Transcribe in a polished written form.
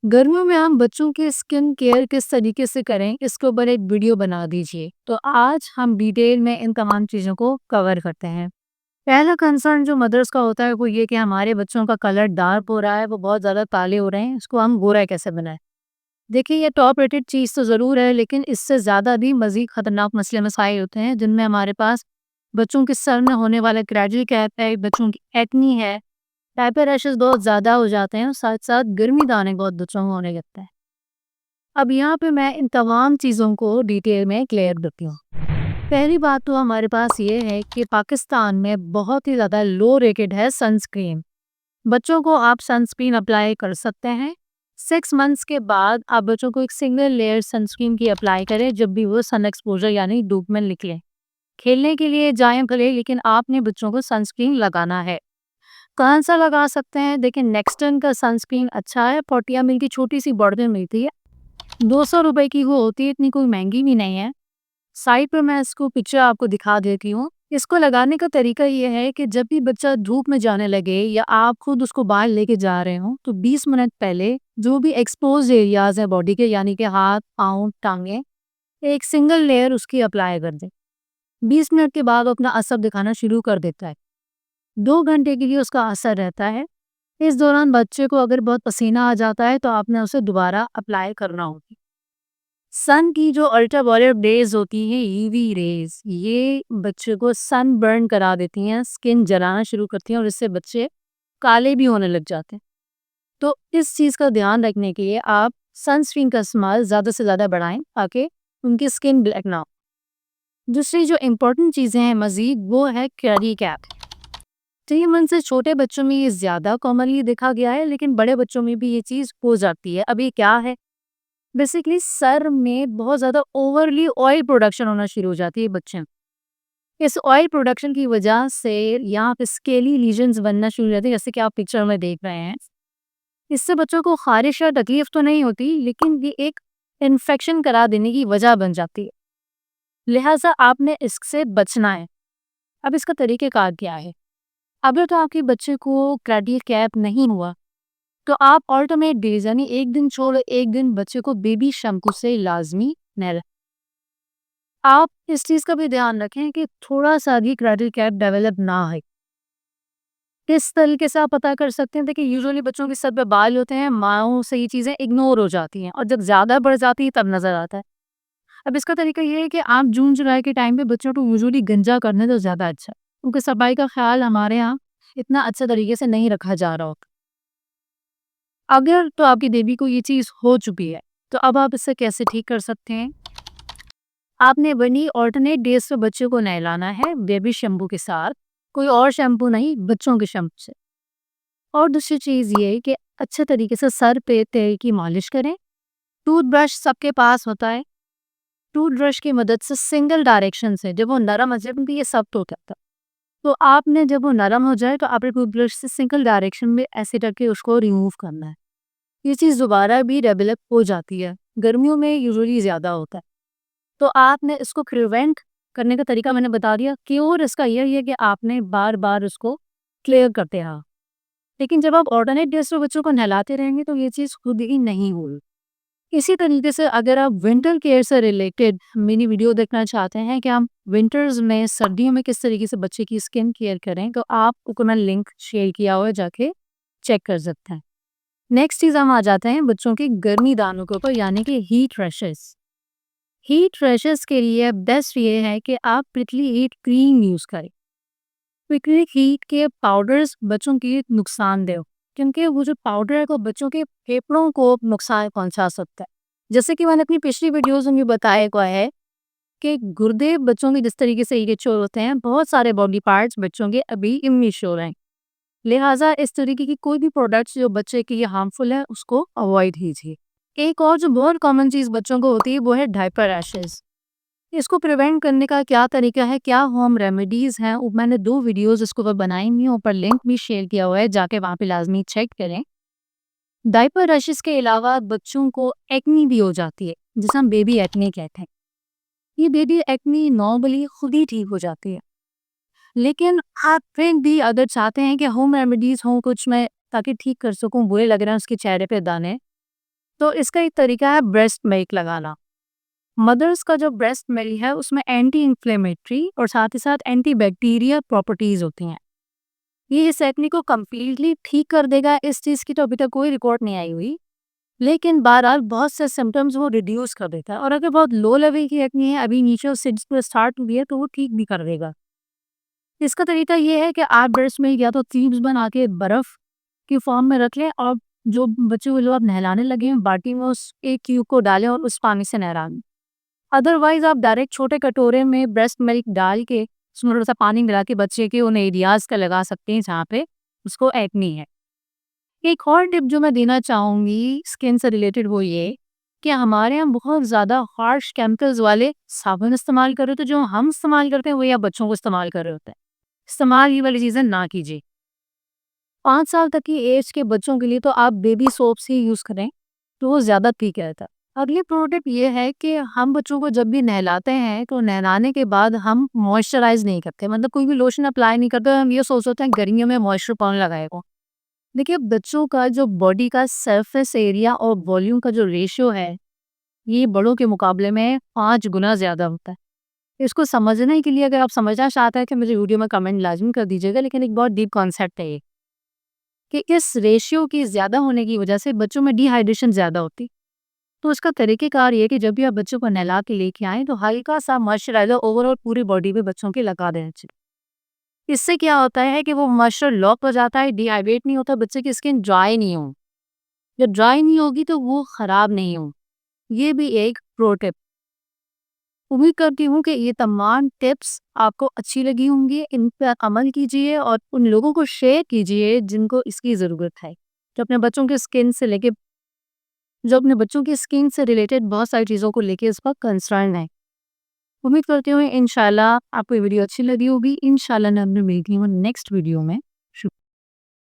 गर्मियों में हम बच्चों के स्किन केयर किस तरीके से करें, इसके ऊपर एक वीडियो बना दीजिए। तो आज हम डिटेल में इन तमाम चीज़ों को कवर करते हैं। पहला कंसर्न जो मदर्स का होता है वो ये कि हमारे बच्चों का कलर डार्क हो रहा है, वो बहुत ज़्यादा काले हो रहे हैं, इसको हम गोरा कैसे बनाएं। देखिए, ये टॉप रेटेड चीज़ तो ज़रूर है, लेकिन इससे ज़्यादा भी मज़ीद खतरनाक मसले मसाइल होते हैं जिनमें हमारे पास बच्चों के सर में होने वाला क्रैडल कैप है, बच्चों की एक्नी है, डायपर रैशेस बहुत ज़्यादा हो जाते हैं और साथ साथ गर्मी दाने बहुत बच्चों को होने लगता है। अब यहाँ पे मैं इन तमाम चीज़ों को डिटेल में क्लियर करती हूँ। पहली बात तो हमारे पास ये है कि पाकिस्तान में बहुत ही ज़्यादा लो रेटेड है सनस्क्रीन। बच्चों को आप सनस्क्रीन अप्लाई कर सकते हैं। 6 मंथ्स के बाद आप बच्चों को एक सिंगल लेयर सनस्क्रीन की अप्लाई करें जब भी वो सन एक्सपोजर यानी धूप में निकले। खेलने के लिए जाएं भले, लेकिन आपने बच्चों को सनस्क्रीन लगाना है। कौन सा लगा सकते हैं? देखिए, नेक्सटन का सनस्क्रीन अच्छा है, 40 ml की छोटी सी बॉटल मिलती है, 200 रुपए की वो होती है, इतनी कोई महंगी भी नहीं है। साइड पर मैं इसको पिक्चर आपको दिखा देती हूँ। इसको लगाने का तरीका ये है कि जब भी बच्चा धूप में जाने लगे या आप खुद उसको बाहर लेके जा रहे हो, तो 20 मिनट पहले जो भी एक्सपोज एरियाज है बॉडी के, यानी कि हाथ, पाँव, टांगे, एक सिंगल लेयर उसकी अप्लाई कर दें। 20 मिनट के बाद वो अपना असर दिखाना शुरू कर देता है। 2 घंटे के लिए उसका असर रहता है। इस दौरान बच्चे को अगर बहुत पसीना आ जाता है तो आपने उसे दोबारा अप्लाई करना होगी। सन की जो अल्ट्रावायलेट रेज होती हैं, यूवी रेज, ये बच्चे को सन बर्न करा देती हैं, स्किन जलाना शुरू करती हैं और इससे बच्चे काले भी होने लग जाते हैं। तो इस चीज़ का ध्यान रखने के लिए आप सनस्क्रीन का इस्तेमाल ज़्यादा से ज़्यादा बढ़ाएं ताकि उनकी स्किन ब्लैक ना हो। दूसरी जो इम्पोर्टेंट चीज़ें हैं मज़ीद, वो है कैरी कैप। 3 मंथ से छोटे बच्चों में ये ज़्यादा कॉमनली देखा गया है, लेकिन बड़े बच्चों में भी ये चीज़ हो जाती है। अब ये क्या है? बेसिकली सर में बहुत ज़्यादा ओवरली ऑयल प्रोडक्शन होना शुरू हो जाती है बच्चे में। इस ऑयल प्रोडक्शन की वजह से यहाँ पे स्केली लीजन्स बनना शुरू हो जाते हैं, जैसे कि आप पिक्चर में देख रहे हैं। इससे बच्चों को खारिश या तकलीफ तो नहीं होती, लेकिन ये एक इन्फेक्शन करा देने की वजह बन जाती है। लिहाजा आपने इससे बचना है। अब इसका तरीक़ेकार क्या है? अगर तो आपके बच्चे को क्रैडी कैप नहीं हुआ, तो आप ऑल्टरनेट डेज यानी एक दिन छोड़ एक दिन बच्चे को बेबी शैम्पू से लाजमी नहलाएं। आप इस चीज़ का भी ध्यान रखें कि थोड़ा-सा भी क्रैडल कैप डेवलप ना हो। किस तरीके से आप पता कर सकते हैं? देखिए, यूजुअली बच्चों के सर पे बाल होते हैं, माँओं से ये चीज़ें इग्नोर हो जाती हैं और जब ज़्यादा बढ़ जाती है तब नज़र आता है। अब इसका तरीका ये है कि आप जून-जुलाई के टाइम पे बच्चों को यूजुअली गंजा करने तो ज़्यादा अच्छा है। उनकी सफाई का ख़्याल हमारे यहाँ इतना अच्छे तरीके से नहीं रखा जा रहा होता। अगर तो आपकी बेबी को ये चीज़ हो चुकी है, तो अब आप इसे कैसे ठीक कर सकते हैं? आपने बनी ऑल्टरनेट डेज पे बच्चे को नहलाना है बेबी शैम्पू के साथ, कोई और शैम्पू नहीं, बच्चों के शैम्पू से। और दूसरी चीज़ ये है कि अच्छे तरीके से सर पे तेल की मालिश करें। टूथब्रश सबके पास होता है। टूथब्रश की मदद से सिंगल डायरेक्शन से जब वो नरम हो जाए, क्योंकि ये सख्त होता था, तो आपने जब वो नरम हो जाए तो आपने टूथब्रश से सिंगल डायरेक्शन में ऐसे करके उसको रिमूव करना है। ये चीज़ दोबारा भी डेवलप हो जाती है, गर्मियों में यूजुअली ज़्यादा होता है। तो आपने इसको प्रिवेंट करने का तरीका मैंने बता दिया। क्योर इसका यही है कि आपने बार-बार उसको क्लियर करते रहा। लेकिन जब आप ऑल्टरनेट डेज़ पे बच्चों को नहलाते रहेंगे तो ये चीज़ खुद ही नहीं होगी। इसी तरीके से अगर आप विंटर केयर से रिलेटेड मिनी वीडियो देखना चाहते हैं कि हम विंटर्स में, सर्दियों में किस तरीके से बच्चे की स्किन केयर करें, तो आपको मैं लिंक शेयर किया हुआ है, जाके चेक कर सकते हैं। नेक्स्ट चीज़ हम आ जाते हैं बच्चों के गर्मी दानों के ऊपर, यानी कि हीट रैशेस। हीट रैशेस के लिए बेस्ट ये है कि आप प्रिकली हीट क्रीम यूज़ करें। प्रिकली हीट के पाउडर्स बच्चों की नुकसानदेह, क्योंकि वो जो पाउडर है वो बच्चों के फेफड़ों को नुकसान पहुंचा सकता है। जैसे कि मैंने अपनी पिछली वीडियोज़ में भी बताया हुआ है कि गुर्दे बच्चों के जिस तरीके से इमेच्योर होते हैं, बहुत सारे बॉडी पार्ट्स बच्चों के अभी इमेच्योर हैं। लिहाजा इस तरीके की कोई भी प्रोडक्ट्स जो बच्चे के लिए हार्मफुल है, उसको अवॉइड कीजिए। एक और जो बहुत कॉमन चीज़ बच्चों को होती है वो है डायपर रैशेस। इसको प्रिवेंट करने का क्या तरीका है, क्या होम रेमेडीज़ हैं, वो मैंने 2 वीडियोज़ इसके ऊपर बनाई हुई हैं, ऊपर लिंक भी शेयर किया हुआ है, जाके वहाँ पे लाज़मी चेक करें। डायपर रैशेस के अलावा बच्चों को एक्ने भी हो जाती है, जिसे हम बेबी एक्ने कहते हैं। ये बेबी एक्ने नॉर्मली खुद ही ठीक हो जाती है। लेकिन आप फिर भी अगर चाहते हैं कि होम रेमेडीज़ हों कुछ मैं ताकि ठीक कर सकूँ, बुरे लग रहे हैं उसके चेहरे पे दाने, तो इसका एक तरीका है ब्रेस्ट मिल्क लगाना। मदर्स का जो ब्रेस्ट मिल्क है उसमें एंटी इन्फ्लेमेटरी और साथ ही साथ एंटी बैक्टीरिया प्रॉपर्टीज होती हैं। ये इस एक्ने को कम्प्लीटली ठीक कर देगा, इस चीज़ की तो अभी तक कोई रिकॉर्ड नहीं आई हुई, लेकिन बहरहाल बहुत से सिम्टम्स वो रिड्यूस कर देता है। और अगर बहुत लो लेवल की एक्ने है, अभी नीचे से जिस स्टार्ट हुई है, तो वो ठीक भी कर देगा। इसका तरीका ये है कि आप ब्रेस्ट मिल्क या तो क्यूब्स बना के बर्फ़ की फॉर्म में रख लें, और जो बच्चों को जो आप नहलाने लगे हैं बाल्टी में उस एक क्यूब को डालें और उस पानी से नहला दें। अदरवाइज़ आप डायरेक्ट छोटे कटोरे में ब्रेस्ट मिल्क डाल के उसमें थोड़ा-सा पानी मिला के बच्चे के उन एरियाज़ का लगा सकते हैं जहाँ पे उसको एक्ने है। एक और टिप जो मैं देना चाहूँगी स्किन से रिलेटेड वो ये कि हमारे यहाँ बहुत ज़्यादा हार्श केमिकल्स वाले साबुन इस्तेमाल कर रहे होते हैं, जो हम इस्तेमाल करते हैं वही आप बच्चों को इस्तेमाल कर रहे होते हैं। इस्तेमाल ये वाली चीज़ें ना कीजिए। 5 साल तक की एज के बच्चों के लिए तो आप बेबी सोप्स ही यूज़ करें, तो वो ज़्यादा ठीक रहता है। अगली प्रो टिप ये है कि हम बच्चों को जब भी नहलाते हैं, तो नहलाने के बाद हम मॉइस्चराइज़ नहीं करते, मतलब कोई भी लोशन अप्लाई नहीं करते। हम ये सोचते हैं गर्मियों में मॉइस्चर कौन लगाएगा। देखिए, बच्चों का जो बॉडी का सरफेस एरिया और वॉल्यूम का जो रेशियो है, ये बड़ों के मुकाबले में 5 गुना ज़्यादा होता है। इसको समझने के लिए अगर आप समझना चाहते हैं, कि मुझे वीडियो में कमेंट लाज़मी कर दीजिएगा, लेकिन एक बहुत डीप कॉन्सेप्ट है ये, कि इस रेशियो की ज़्यादा होने की वजह से बच्चों में डिहाइड्रेशन ज़्यादा होती। तो उसका तरीक़ेकार ये है कि जब भी आप बच्चों को नहला के लेके आएँ, तो हल्का-सा मॉइस्चराइज़र ओवरऑल पूरी बॉडी पे बच्चों के लगा देना चाहिए। इससे क्या होता है कि वो मॉइस्चर लॉक हो जाता है, डिहाइड्रेट नहीं होता, बच्चे की स्किन ड्राई नहीं हो। जब ड्राई नहीं होगी तो वो ख़राब नहीं हो। ये भी एक प्रो टिप। उम्मीद करती हूँ कि ये तमाम टिप्स आपको अच्छी लगी होंगी, इन पर अमल कीजिए और उन लोगों को शेयर कीजिए जिनको इसकी ज़रूरत है। जो अपने बच्चों की स्किन से रिलेटेड बहुत सारी चीज़ों को लेके इस वक़्त कंसर्न है। उम्मीद करती हूँ इंशाल्लाह आपको ये वीडियो अच्छी लगी होगी। इंशाल्लाह मैं आपसे मिलती हूँ नेक्स्ट वीडियो में।